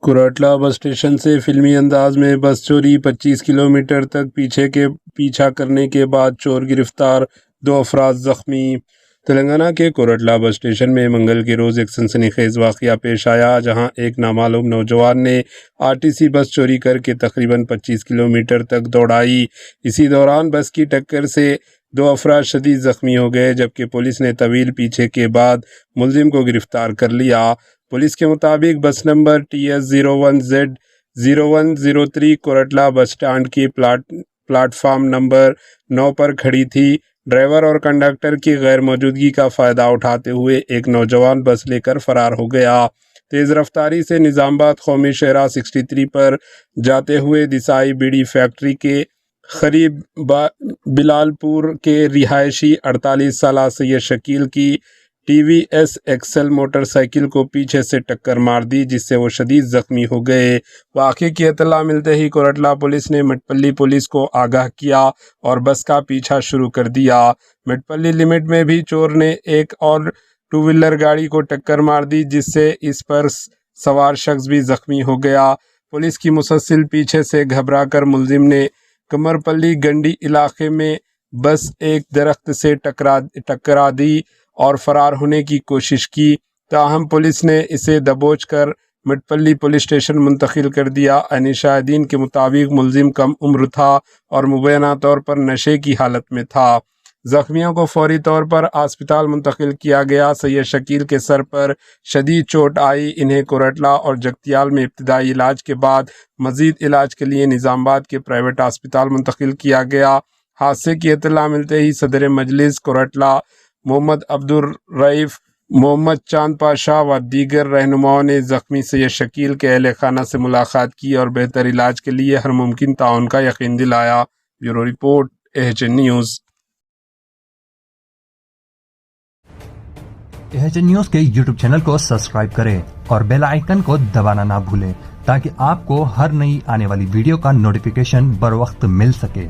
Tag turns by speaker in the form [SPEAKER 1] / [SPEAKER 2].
[SPEAKER 1] Kotla bus station سے فلمی انداز میں بس چوری، 25 کلومیٹر تک پیچھا کرنے کے بعد چور گرفتار، 2 افراد زخمی۔ تلنگانہ کے کوٹلہ بس اسٹیشن میں منگل کے روز ایک سنسنی خیز واقعہ پیش آیا، جہاں ایک نامعلوم نوجوان نے آرٹیسی بس چوری کر کے تقریباً 25 کلومیٹر تک دوڑائی۔ اسی دوران بس کی ٹکر سے 2 افراد شدید زخمی ہو گئے، جبکہ پولیس نے طویل پیچھے کے بعد ملزم کو گرفتار کر لیا۔ پولیس کے مطابق بس number TS01Z0103 Kotla bus stand کی پلیٹ فارم نمبر 9 پر کھڑی تھی۔ ڈرائیور اور کنڈکٹر کی غیر موجودگی کا فائدہ اٹھاتے ہوئے ایک نوجوان بس لے کر فرار ہو گیا۔ تیز رفتاری سے نظام آباد قومی شاہراہ 63 پر جاتے ہوئے دیسائی بیڑی فیکٹری کے قریب بلال پور کے رہائشی 48 سالہ سید شکیل کی TVS ایکسل موٹر سائیکل کو پیچھے سے ٹکر مار دی، جس سے وہ شدید زخمی ہو گئے۔ واقعے کی اطلاع ملتے ہی کوٹلہ پولیس نے مٹپلی پولیس کو آگاہ کیا اور بس کا پیچھا شروع کر دیا۔ مٹپلی لمٹ میں بھی چور نے ایک اور 2 ویلر گاڑی کو ٹکر مار دی، جس سے اس پر سوار شخص بھی زخمی ہو گیا۔ پولیس کی مسلسل پیچھے سے گھبرا کر ملزم نے کمرپلی گنڈی علاقے میں بس ایک درخت سے ٹکرا دی اور فرار ہونے کی کوشش کی، تاہم پولیس نے اسے دبوچ کر مٹپلی پولیس اسٹیشن منتقل کر دیا۔ عینی شاہدین کے مطابق ملزم کم عمر تھا اور مبینہ طور پر نشے کی حالت میں تھا۔ زخمیوں کو فوری طور پر اسپتال منتقل کیا گیا۔ سید شکیل کے سر پر شدید چوٹ آئی، انہیں کوٹلہ اور جگتیال میں ابتدائی علاج کے بعد مزید علاج کے لیے نظام آباد کے پرائیویٹ اسپتال منتقل کیا گیا۔ حادثے کی اطلاع ملتے ہی صدر مجلس کوٹلہ محمد عبدالرؤف، محمد چاند پاشا و دیگر رہنماؤں نے زخمی سید شکیل کے اہل خانہ سے ملاقات کی اور بہتر علاج کے لیے ہر ممکن تعاون کا یقین دلایا۔ Bureau report, AHN news.
[SPEAKER 2] AHN news کے YouTube چینل کو سبسکرائب کریں اور بیل آئیکن کو دبانا نہ بھولیں تاکہ آپ کو ہر نئی آنے والی ویڈیو کا نوٹیفیکیشن بر وقت مل سکے۔